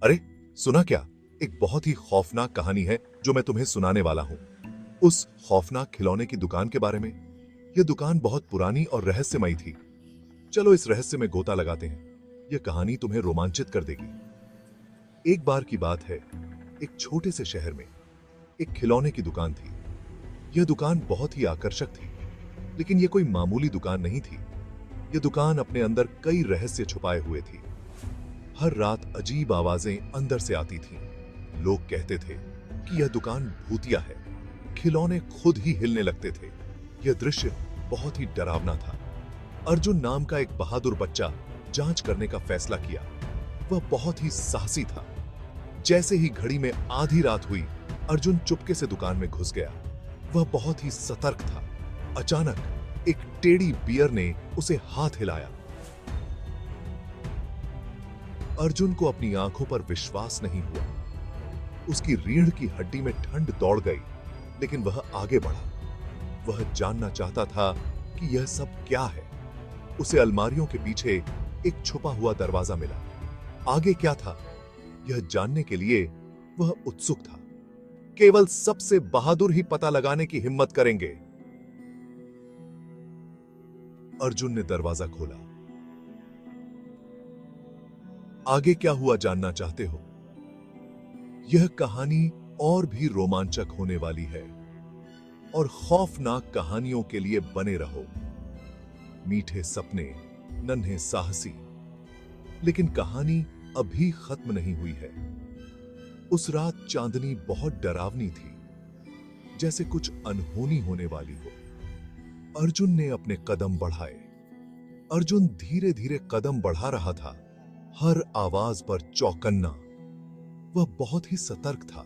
अरे सुना क्या? एक बहुत ही खौफनाक कहानी है जो मैं तुम्हें सुनाने वाला हूँ। उस खौफनाक खिलौने की दुकान के बारे में। यह दुकान बहुत पुरानी और रहस्यमयी थी। चलो इस रहस्य में गोता लगाते हैं। यह कहानी तुम्हें रोमांचित कर देगी। एक बार की बात है, एक छोटे से शहर में एक खिलौने की दुकान थी। यह दुकान बहुत ही आकर्षक थी, लेकिन यह कोई मामूली दुकान नहीं थी। यह दुकान अपने अंदर कई रहस्य छुपाए हुए थी। हर रात अजीब आवाजें अंदर से आती थीं। लोग कहते थे कि यह दुकान भूतिया है। खिलौने खुद ही हिलने लगते थे। यह दृश्य बहुत ही डरावना था। अर्जुन नाम का एक बहादुर बच्चा जांच करने का फैसला किया। वह बहुत ही साहसी था। जैसे ही घड़ी में आधी रात हुई, अर्जुन चुपके से दुकान में घुस गया। वह बहुत ही सतर्क था। अचानक एक टेढ़ी बियर ने उसे हाथ हिलाया। अर्जुन को अपनी आंखों पर विश्वास नहीं हुआ। उसकी रीढ़ की हड्डी में ठंड दौड़ गई, लेकिन वह आगे बढ़ा। वह जानना चाहता था कि यह सब क्या है। उसे अलमारियों के पीछे एक छुपा हुआ दरवाजा मिला। आगे क्या था, यह जानने के लिए वह उत्सुक था। केवल सबसे बहादुर ही पता लगाने की हिम्मत करेंगे। अर्जुन ने दरवाजा खोला। आगे क्या हुआ जानना चाहते हो? यह कहानी और भी रोमांचक होने वाली है, और खौफनाक कहानियों के लिए बने रहो। मीठे सपने, नन्हे साहसी। लेकिन कहानी अभी खत्म नहीं हुई है। उस रात चांदनी बहुत डरावनी थी, जैसे कुछ अनहोनी होने वाली हो। अर्जुन ने अपने कदम बढ़ाए। अर्जुन धीरे धीरे कदम बढ़ा रहा था, हर आवाज पर चौकन्ना। वह बहुत ही सतर्क था।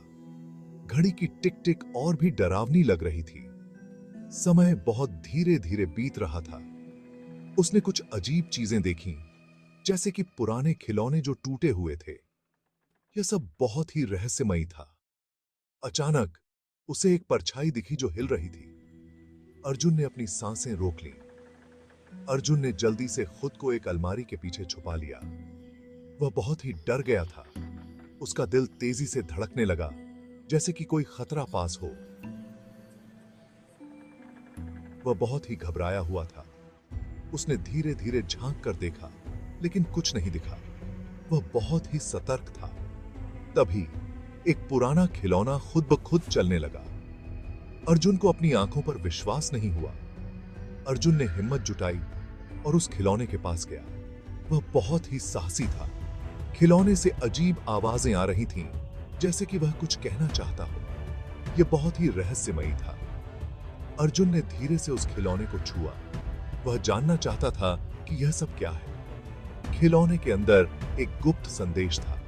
घड़ी की टिक टिक और भी डरावनी लग रही थी। समय बहुत धीरे धीरे बीत रहा था। उसने कुछ अजीब चीजें देखीं, जैसे कि पुराने खिलौने जो टूटे हुए थे। यह सब बहुत ही रहस्यमयी था। अचानक उसे एक परछाई दिखी जो हिल रही थी। अर्जुन ने अपनी सांसें रोक लीं। अर्जुन ने जल्दी से खुद को एक अलमारी के पीछे छुपा लिया। वह बहुत ही डर गया था। उसका दिल तेजी से धड़कने लगा, जैसे कि कोई खतरा पास हो। वह बहुत ही घबराया हुआ था। उसने धीरे धीरे झांक कर देखा, लेकिन कुछ नहीं दिखा। वह बहुत ही सतर्क था। तभी एक पुराना खिलौना खुद ब खुद चलने लगा। अर्जुन को अपनी आंखों पर विश्वास नहीं हुआ। अर्जुन ने हिम्मत जुटाई और उस खिलौने के पास गया। वह बहुत ही साहसी था। खिलौने से अजीब आवाजें आ रही थीं, जैसे कि वह कुछ कहना चाहता हो। यह बहुत ही रहस्यमयी था। अर्जुन ने धीरे से उस खिलौने को छुआ। वह जानना चाहता था कि यह सब क्या है। खिलौने के अंदर एक गुप्त संदेश था।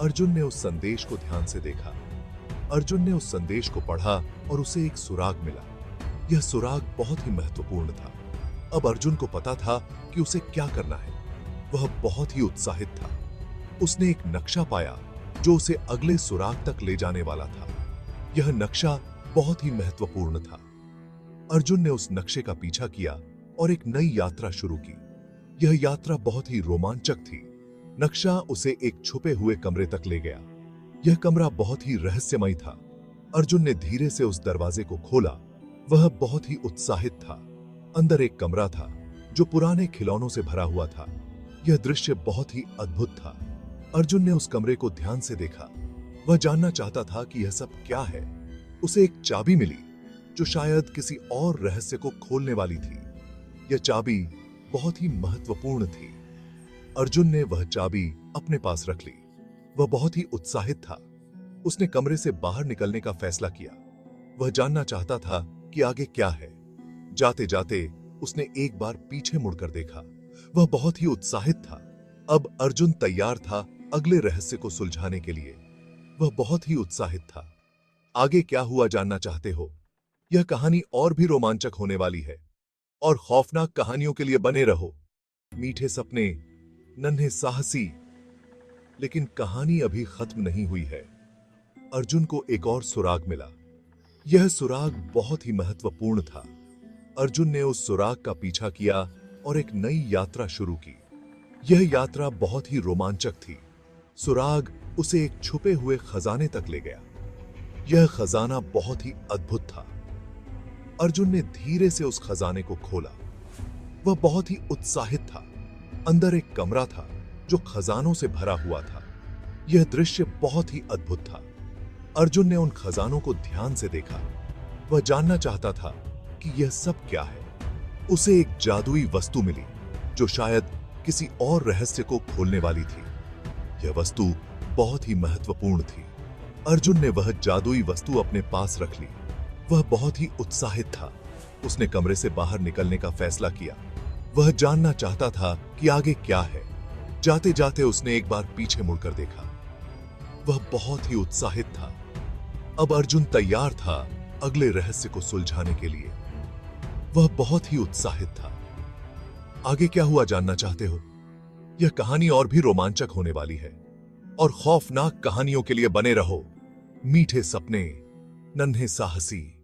अर्जुन ने उस संदेश को ध्यान से देखा। अर्जुन ने उस संदेश को पढ़ा और उसे एक सुराग मिला। यह सुराग बहुत ही महत्वपूर्ण था। अब अर्जुन को पता था कि उसे क्या करना है। वह बहुत ही उत्साहित था। उसने एक नक्शा पाया जो उसे अगले सुराग तक ले जाने वाला था। यह नक्शा बहुत ही महत्वपूर्ण था। अर्जुन ने उस नक्शे का पीछा किया और एक नई यात्रा शुरू की। यह यात्रा बहुत ही रोमांचक थी। नक्शा उसे एक छुपे हुए कमरे तक ले गया। यह कमरा बहुत ही रहस्यमयी था। अर्जुन ने धीरे से उस दरवाजे को खोला। वह बहुत ही उत्साहित था। अंदर एक कमरा था जो पुराने खिलौनों से भरा हुआ था। यह दृश्य बहुत ही अद्भुत था। अर्जुन ने उस कमरे को ध्यान से देखा। वह जानना चाहता था कि यह सब क्या है। उसे एक चाबी मिली जो शायद किसी और रहस्य को खोलने वाली थी। यह चाबी बहुत ही महत्वपूर्ण थी। अर्जुन ने वह चाबी अपने पास रख ली। वह बहुत ही उत्साहित था। उसने कमरे से बाहर निकलने का फैसला किया। वह जानना चाहता था कि आगे क्या है। जाते जाते उसने एक बार पीछे मुड़कर देखा। वह बहुत ही उत्साहित था। अब अर्जुन तैयार था अगले रहस्य को सुलझाने के लिए। वह बहुत ही उत्साहित था। आगे क्या हुआ जानना चाहते हो? यह कहानी और भी रोमांचक होने वाली है, और खौफनाक कहानियों के लिए बने रहो। मीठे सपने, नन्हे साहसी। लेकिन कहानी अभी खत्म नहीं हुई है। अर्जुन को एक और सुराग मिला। यह सुराग बहुत ही महत्वपूर्ण था। अर्जुन ने उस सुराग का पीछा किया और एक नई यात्रा शुरू की। यह यात्रा बहुत ही रोमांचक थी। सुराग उसे एक छुपे हुए खजाने तक ले गया। यह खजाना बहुत ही अद्भुत था। अर्जुन ने धीरे से उस खजाने को खोला। वह बहुत ही उत्साहित था। अंदर एक कमरा था जो खजानों से भरा हुआ था। यह दृश्य बहुत ही अद्भुत था। अर्जुन ने उन खजानों को ध्यान से देखा। वह जानना चाहता था कि यह सब क्या है। उसे एक जादुई वस्तु मिली जो शायद किसी और रहस्य को खोलने वाली थी। यह वस्तु बहुत ही महत्वपूर्ण थी। अर्जुन ने वह जादुई वस्तु अपने पास रख ली। वह बहुत ही उत्साहित था। उसने कमरे से बाहर निकलने का फैसला किया। वह जानना चाहता था कि आगे क्या है। जाते जाते उसने एक बार पीछे मुड़कर देखा। वह बहुत ही उत्साहित था। अब अर्जुन तैयार था अगले रहस्य को सुलझाने के लिए। वह बहुत ही उत्साहित था। आगे क्या हुआ जानना चाहते हो? यह कहानी और भी रोमांचक होने वाली है और खौफनाक कहानियों के लिए बने रहो। मीठे सपने, नन्हे साहसी।